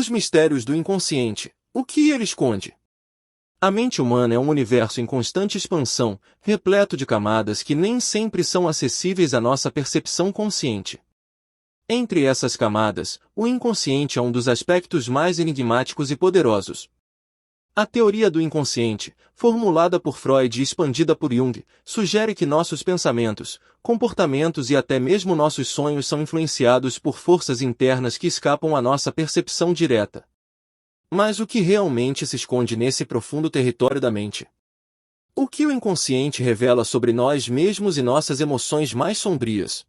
Os mistérios do inconsciente. O que ele esconde? A mente humana é um universo em constante expansão, repleto de camadas que nem sempre são acessíveis à nossa percepção consciente. Entre essas camadas, o inconsciente é um dos aspectos mais enigmáticos e poderosos. A teoria do inconsciente, formulada por Freud e expandida por Jung, sugere que nossos pensamentos, comportamentos e até mesmo nossos sonhos são influenciados por forças internas que escapam à nossa percepção direta. Mas o que realmente se esconde nesse profundo território da mente? O que o inconsciente revela sobre nós mesmos e nossas emoções mais sombrias?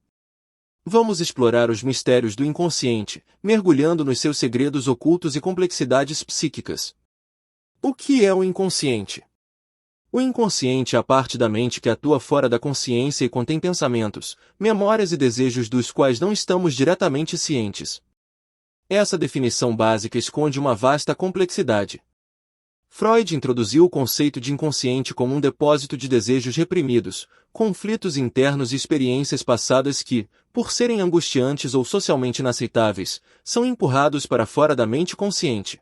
Vamos explorar os mistérios do inconsciente, mergulhando nos seus segredos ocultos e complexidades psíquicas. O que é o inconsciente? O inconsciente é a parte da mente que atua fora da consciência e contém pensamentos, memórias e desejos dos quais não estamos diretamente cientes. Essa definição básica esconde uma vasta complexidade. Freud introduziu o conceito de inconsciente como um depósito de desejos reprimidos, conflitos internos e experiências passadas que, por serem angustiantes ou socialmente inaceitáveis, são empurrados para fora da mente consciente.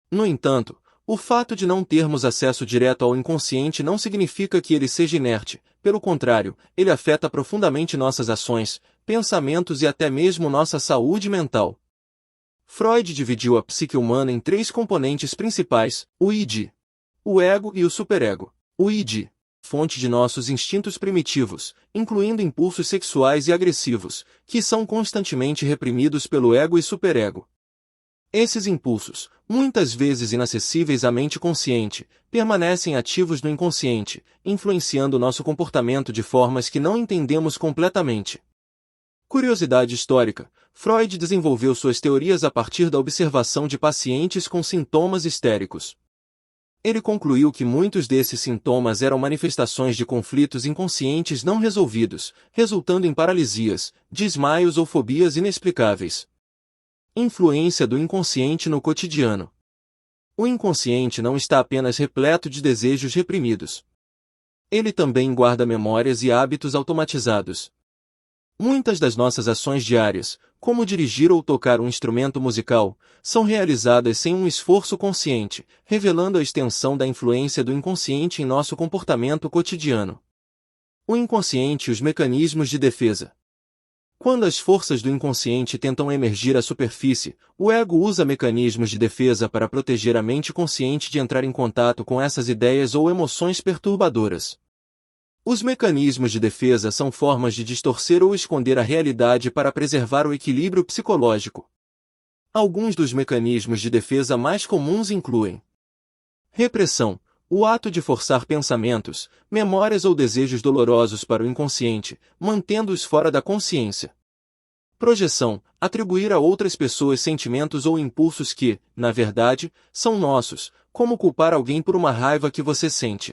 No entanto, o fato de não termos acesso direto ao inconsciente não significa que ele seja inerte, pelo contrário, ele afeta profundamente nossas ações, pensamentos e até mesmo nossa saúde mental. Freud dividiu a psique humana em três componentes principais: o id, o ego e o superego. O id, fonte de nossos instintos primitivos, incluindo impulsos sexuais e agressivos, que são constantemente reprimidos pelo ego e superego. Esses impulsos, muitas vezes inacessíveis à mente consciente, permanecem ativos no inconsciente, influenciando nosso comportamento de formas que não entendemos completamente. Curiosidade histórica: Freud desenvolveu suas teorias a partir da observação de pacientes com sintomas histéricos. Ele concluiu que muitos desses sintomas eram manifestações de conflitos inconscientes não resolvidos, resultando em paralisias, desmaios ou fobias inexplicáveis. Influência do inconsciente no cotidiano. O inconsciente não está apenas repleto de desejos reprimidos. Ele também guarda memórias e hábitos automatizados. Muitas das nossas ações diárias, como dirigir ou tocar um instrumento musical, são realizadas sem um esforço consciente, revelando a extensão da influência do inconsciente em nosso comportamento cotidiano. O inconsciente e os mecanismos de defesa. Quando as forças do inconsciente tentam emergir à superfície, o ego usa mecanismos de defesa para proteger a mente consciente de entrar em contato com essas ideias ou emoções perturbadoras. Os mecanismos de defesa são formas de distorcer ou esconder a realidade para preservar o equilíbrio psicológico. Alguns dos mecanismos de defesa mais comuns incluem: repressão, o ato de forçar pensamentos, memórias ou desejos dolorosos para o inconsciente, mantendo-os fora da consciência. Projeção, atribuir a outras pessoas sentimentos ou impulsos que, na verdade, são nossos, como culpar alguém por uma raiva que você sente.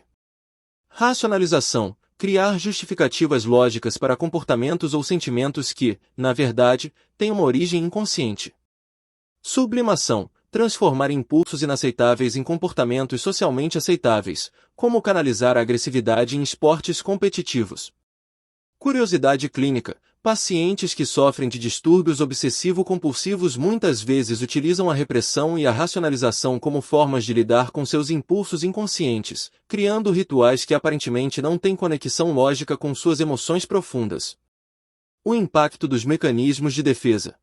Racionalização, criar justificativas lógicas para comportamentos ou sentimentos que, na verdade, têm uma origem inconsciente. Sublimação, transformar impulsos inaceitáveis em comportamentos socialmente aceitáveis, como canalizar a agressividade em esportes competitivos. Curiosidade clínica: pacientes que sofrem de distúrbios obsessivo-compulsivos muitas vezes utilizam a repressão e a racionalização como formas de lidar com seus impulsos inconscientes, criando rituais que aparentemente não têm conexão lógica com suas emoções profundas. O impacto dos mecanismos de defesa.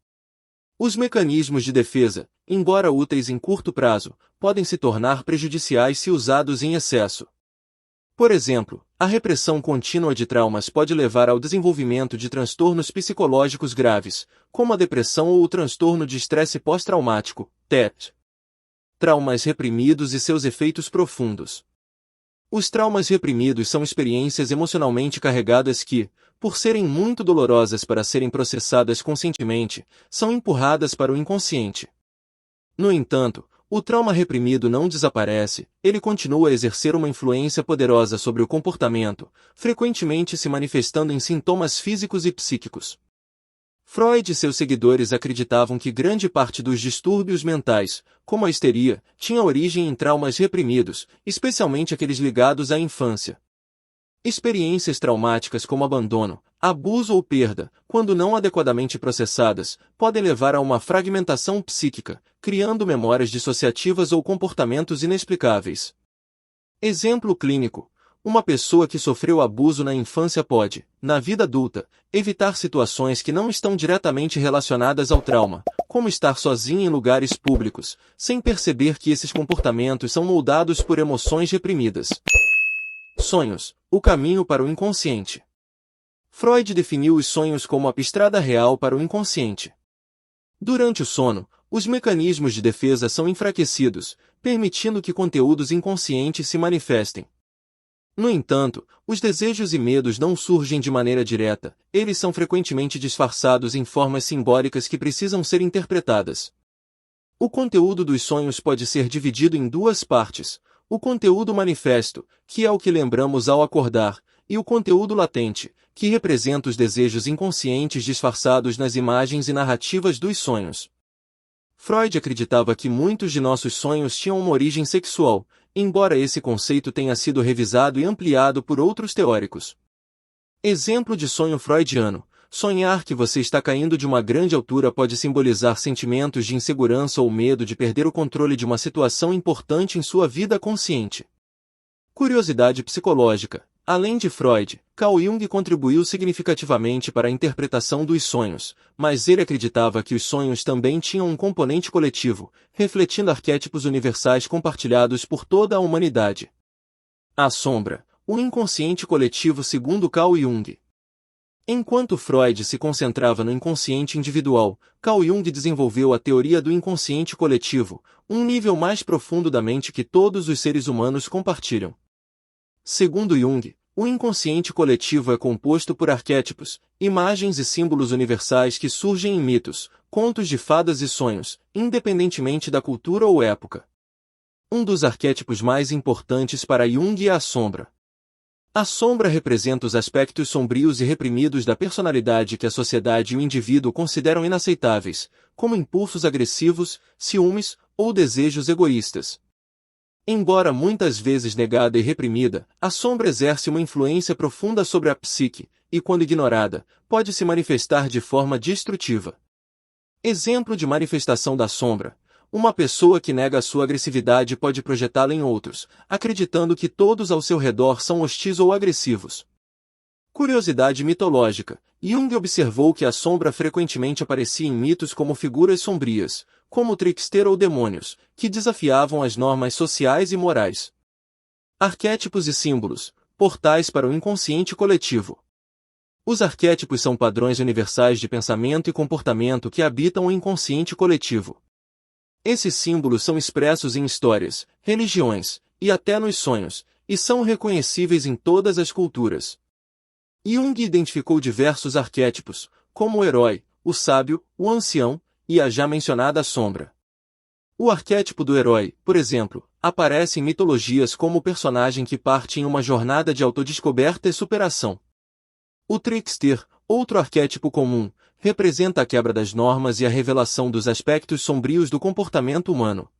Os mecanismos de defesa, embora úteis em curto prazo, podem se tornar prejudiciais se usados em excesso. Por exemplo, a repressão contínua de traumas pode levar ao desenvolvimento de transtornos psicológicos graves, como a depressão ou o transtorno de estresse pós-traumático, TET. Traumas reprimidos e seus efeitos profundos. Os traumas reprimidos são experiências emocionalmente carregadas que, por serem muito dolorosas para serem processadas conscientemente, são empurradas para o inconsciente. No entanto, o trauma reprimido não desaparece, ele continua a exercer uma influência poderosa sobre o comportamento, frequentemente se manifestando em sintomas físicos e psíquicos. Freud e seus seguidores acreditavam que grande parte dos distúrbios mentais, como a histeria, tinha origem em traumas reprimidos, especialmente aqueles ligados à infância. Experiências traumáticas como abandono, abuso ou perda, quando não adequadamente processadas, podem levar a uma fragmentação psíquica, criando memórias dissociativas ou comportamentos inexplicáveis. Exemplo clínico: uma pessoa que sofreu abuso na infância pode, na vida adulta, evitar situações que não estão diretamente relacionadas ao trauma, como estar sozinha em lugares públicos, sem perceber que esses comportamentos são moldados por emoções reprimidas. Sonhos: o caminho para o inconsciente. Freud definiu os sonhos como a estrada real para o inconsciente. Durante o sono, os mecanismos de defesa são enfraquecidos, permitindo que conteúdos inconscientes se manifestem. No entanto, os desejos e medos não surgem de maneira direta, eles são frequentemente disfarçados em formas simbólicas que precisam ser interpretadas. O conteúdo dos sonhos pode ser dividido em duas partes: o conteúdo manifesto, que é o que lembramos ao acordar, e o conteúdo latente, que representa os desejos inconscientes disfarçados nas imagens e narrativas dos sonhos. Freud acreditava que muitos de nossos sonhos tinham uma origem sexual, embora esse conceito tenha sido revisado e ampliado por outros teóricos. Exemplo de sonho freudiano: sonhar que você está caindo de uma grande altura pode simbolizar sentimentos de insegurança ou medo de perder o controle de uma situação importante em sua vida consciente. Curiosidade psicológica: além de Freud, Carl Jung contribuiu significativamente para a interpretação dos sonhos, mas ele acreditava que os sonhos também tinham um componente coletivo, refletindo arquétipos universais compartilhados por toda a humanidade. A sombra, o inconsciente coletivo segundo Carl Jung. Enquanto Freud se concentrava no inconsciente individual, Carl Jung desenvolveu a teoria do inconsciente coletivo, um nível mais profundo da mente que todos os seres humanos compartilham. Segundo Jung, o inconsciente coletivo é composto por arquétipos, imagens e símbolos universais que surgem em mitos, contos de fadas e sonhos, independentemente da cultura ou época. Um dos arquétipos mais importantes para Jung é a sombra. A sombra representa os aspectos sombrios e reprimidos da personalidade que a sociedade e o indivíduo consideram inaceitáveis, como impulsos agressivos, ciúmes ou desejos egoístas. Embora muitas vezes negada e reprimida, a sombra exerce uma influência profunda sobre a psique, e quando ignorada, pode se manifestar de forma destrutiva. Exemplo de manifestação da sombra: uma pessoa que nega a sua agressividade pode projetá-la em outros, acreditando que todos ao seu redor são hostis ou agressivos. Curiosidade mitológica: Jung observou que a sombra frequentemente aparecia em mitos como figuras sombrias, como trickster ou demônios, que desafiavam as normas sociais e morais. Arquétipos e símbolos, portais para o inconsciente coletivo. Os arquétipos são padrões universais de pensamento e comportamento que habitam o inconsciente coletivo. Esses símbolos são expressos em histórias, religiões, e até nos sonhos, e são reconhecíveis em todas as culturas. Jung identificou diversos arquétipos, como o herói, o sábio, o ancião, e a já mencionada sombra. O arquétipo do herói, por exemplo, aparece em mitologias como o personagem que parte em uma jornada de autodescoberta e superação. O trickster, outro arquétipo comum, representa a quebra das normas e a revelação dos aspectos sombrios do comportamento humano.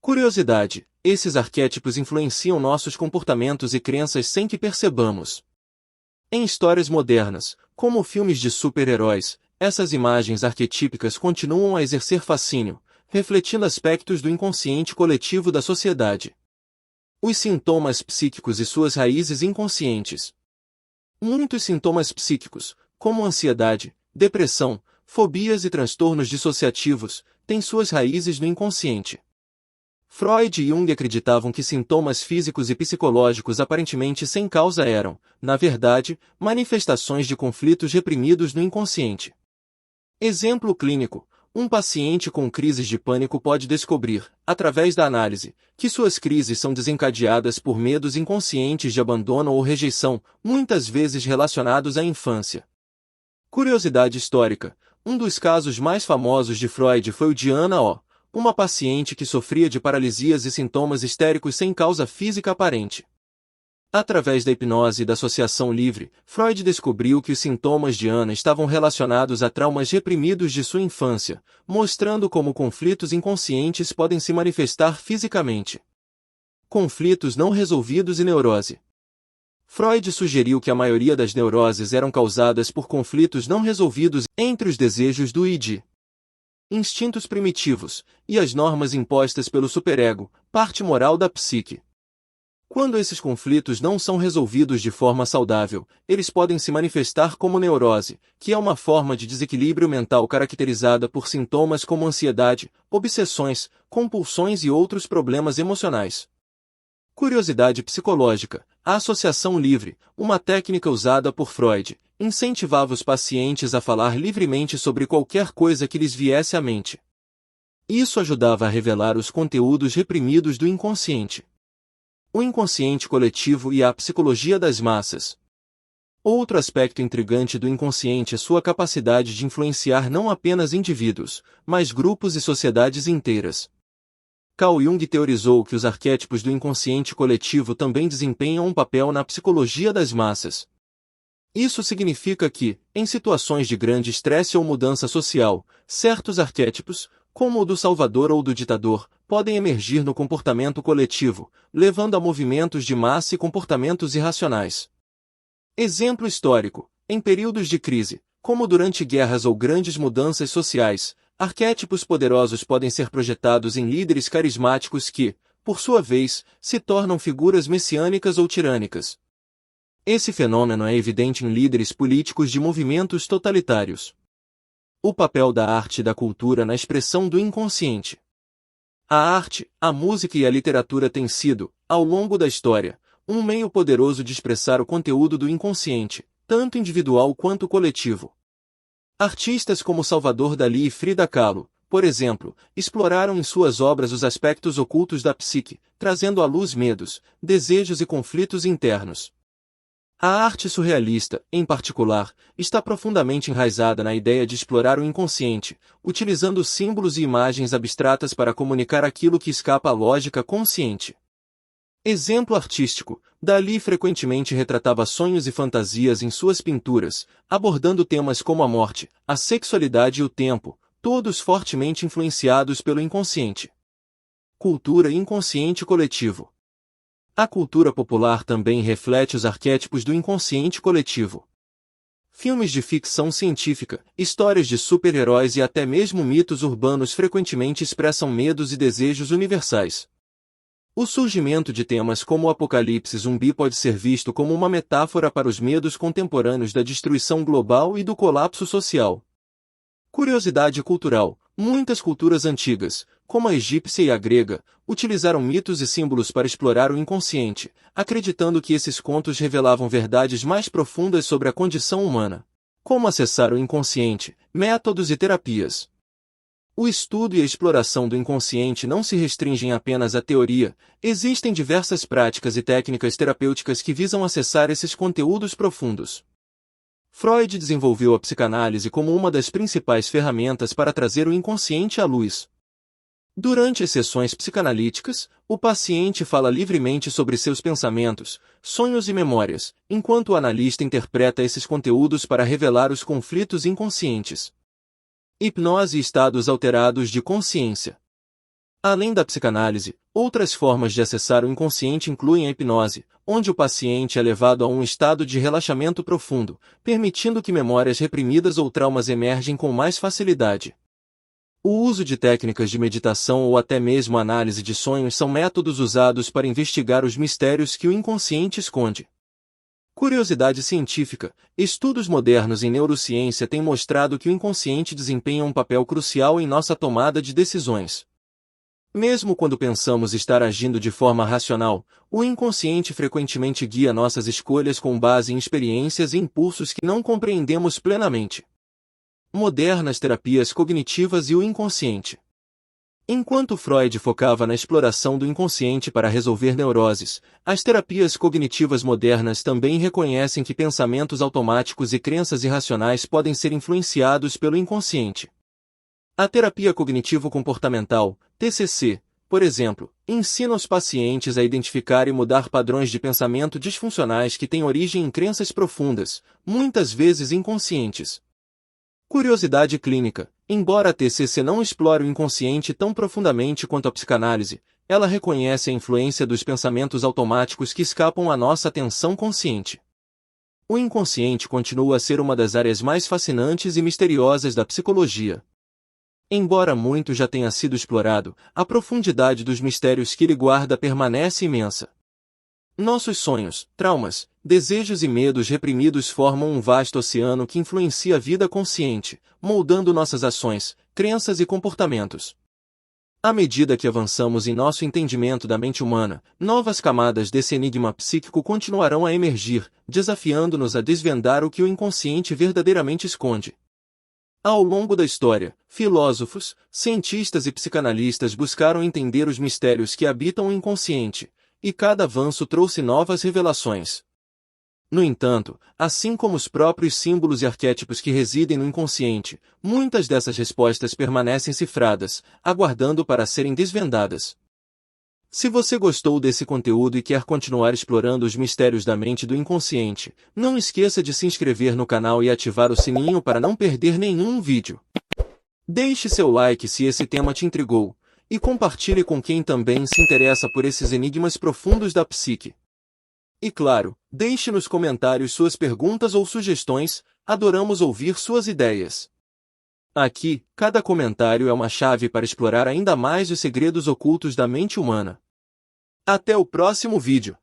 Curiosidade: esses arquétipos influenciam nossos comportamentos e crenças sem que percebamos. Em histórias modernas, como filmes de super-heróis, essas imagens arquetípicas continuam a exercer fascínio, refletindo aspectos do inconsciente coletivo da sociedade. Os sintomas psíquicos e suas raízes inconscientes. Muitos sintomas psíquicos, como ansiedade, depressão, fobias e transtornos dissociativos, têm suas raízes no inconsciente. Freud e Jung acreditavam que sintomas físicos e psicológicos aparentemente sem causa eram, na verdade, manifestações de conflitos reprimidos no inconsciente. Exemplo clínico: um paciente com crises de pânico pode descobrir, através da análise, que suas crises são desencadeadas por medos inconscientes de abandono ou rejeição, muitas vezes relacionados à infância. Curiosidade histórica: um dos casos mais famosos de Freud foi o de Anna O., uma paciente que sofria de paralisias e sintomas histéricos sem causa física aparente. Através da hipnose e da associação livre, Freud descobriu que os sintomas de Anna estavam relacionados a traumas reprimidos de sua infância, mostrando como conflitos inconscientes podem se manifestar fisicamente. Conflitos não resolvidos e neurose. Freud sugeriu que a maioria das neuroses eram causadas por conflitos não resolvidos entre os desejos do id, instintos primitivos, e as normas impostas pelo superego, parte moral da psique. Quando esses conflitos não são resolvidos de forma saudável, eles podem se manifestar como neurose, que é uma forma de desequilíbrio mental caracterizada por sintomas como ansiedade, obsessões, compulsões e outros problemas emocionais. Curiosidade psicológica. A associação livre, uma técnica usada por Freud, incentivava os pacientes a falar livremente sobre qualquer coisa que lhes viesse à mente. Isso ajudava a revelar os conteúdos reprimidos do inconsciente. O inconsciente coletivo e a psicologia das massas. Outro aspecto intrigante do inconsciente é sua capacidade de influenciar não apenas indivíduos, mas grupos e sociedades inteiras. Carl Jung teorizou que os arquétipos do inconsciente coletivo também desempenham um papel na psicologia das massas. Isso significa que, em situações de grande estresse ou mudança social, certos arquétipos, como o do salvador ou do ditador, podem emergir no comportamento coletivo, levando a movimentos de massa e comportamentos irracionais. Exemplo histórico: em períodos de crise, como durante guerras ou grandes mudanças sociais, arquétipos poderosos podem ser projetados em líderes carismáticos que, por sua vez, se tornam figuras messiânicas ou tirânicas. Esse fenômeno é evidente em líderes políticos de movimentos totalitários. O papel da arte e da cultura na expressão do inconsciente. A arte, a música e a literatura têm sido, ao longo da história, um meio poderoso de expressar o conteúdo do inconsciente, tanto individual quanto coletivo. Artistas como Salvador Dalí e Frida Kahlo, por exemplo, exploraram em suas obras os aspectos ocultos da psique, trazendo à luz medos, desejos e conflitos internos. A arte surrealista, em particular, está profundamente enraizada na ideia de explorar o inconsciente, utilizando símbolos e imagens abstratas para comunicar aquilo que escapa à lógica consciente. Exemplo artístico: Dalí frequentemente retratava sonhos e fantasias em suas pinturas, abordando temas como a morte, a sexualidade e o tempo, todos fortemente influenciados pelo inconsciente. Cultura e inconsciente coletivo. A cultura popular também reflete os arquétipos do inconsciente coletivo. Filmes de ficção científica, histórias de super-heróis e até mesmo mitos urbanos frequentemente expressam medos e desejos universais. O surgimento de temas como o apocalipse zumbi pode ser visto como uma metáfora para os medos contemporâneos da destruição global e do colapso social. Curiosidade cultural: muitas culturas antigas, como a egípcia e a grega, utilizaram mitos e símbolos para explorar o inconsciente, acreditando que esses contos revelavam verdades mais profundas sobre a condição humana. Como acessar o inconsciente, métodos e terapias. O estudo e a exploração do inconsciente não se restringem apenas à teoria, existem diversas práticas e técnicas terapêuticas que visam acessar esses conteúdos profundos. Freud desenvolveu a psicanálise como uma das principais ferramentas para trazer o inconsciente à luz. Durante as sessões psicanalíticas, o paciente fala livremente sobre seus pensamentos, sonhos e memórias, enquanto o analista interpreta esses conteúdos para revelar os conflitos inconscientes. Hipnose e estados alterados de consciência. Além da psicanálise, outras formas de acessar o inconsciente incluem a hipnose, onde o paciente é levado a um estado de relaxamento profundo, permitindo que memórias reprimidas ou traumas emergem com mais facilidade. O uso de técnicas de meditação ou até mesmo análise de sonhos são métodos usados para investigar os mistérios que o inconsciente esconde. Curiosidade científica: estudos modernos em neurociência têm mostrado que o inconsciente desempenha um papel crucial em nossa tomada de decisões. Mesmo quando pensamos estar agindo de forma racional, o inconsciente frequentemente guia nossas escolhas com base em experiências e impulsos que não compreendemos plenamente. Modernas terapias cognitivas e o inconsciente. Enquanto Freud focava na exploração do inconsciente para resolver neuroses, as terapias cognitivas modernas também reconhecem que pensamentos automáticos e crenças irracionais podem ser influenciados pelo inconsciente. A terapia cognitivo-comportamental, TCC, por exemplo, ensina os pacientes a identificar e mudar padrões de pensamento disfuncionais que têm origem em crenças profundas, muitas vezes inconscientes. Curiosidade clínica: Embora a TCC não explore o inconsciente tão profundamente quanto a psicanálise, ela reconhece a influência dos pensamentos automáticos que escapam à nossa atenção consciente. O inconsciente continua a ser uma das áreas mais fascinantes e misteriosas da psicologia. Embora muito já tenha sido explorado, a profundidade dos mistérios que ele guarda permanece imensa. Nossos sonhos, traumas, desejos e medos reprimidos formam um vasto oceano que influencia a vida consciente, moldando nossas ações, crenças e comportamentos. À medida que avançamos em nosso entendimento da mente humana, novas camadas desse enigma psíquico continuarão a emergir, desafiando-nos a desvendar o que o inconsciente verdadeiramente esconde. Ao longo da história, filósofos, cientistas e psicanalistas buscaram entender os mistérios que habitam o inconsciente, e cada avanço trouxe novas revelações. No entanto, assim como os próprios símbolos e arquétipos que residem no inconsciente, muitas dessas respostas permanecem cifradas, aguardando para serem desvendadas. Se você gostou desse conteúdo e quer continuar explorando os mistérios da mente e do inconsciente, não esqueça de se inscrever no canal e ativar o sininho para não perder nenhum vídeo. Deixe seu like se esse tema te intrigou, e compartilhe com quem também se interessa por esses enigmas profundos da psique. E claro, deixe nos comentários suas perguntas ou sugestões, adoramos ouvir suas ideias. Aqui, cada comentário é uma chave para explorar ainda mais os segredos ocultos da mente humana. Até o próximo vídeo!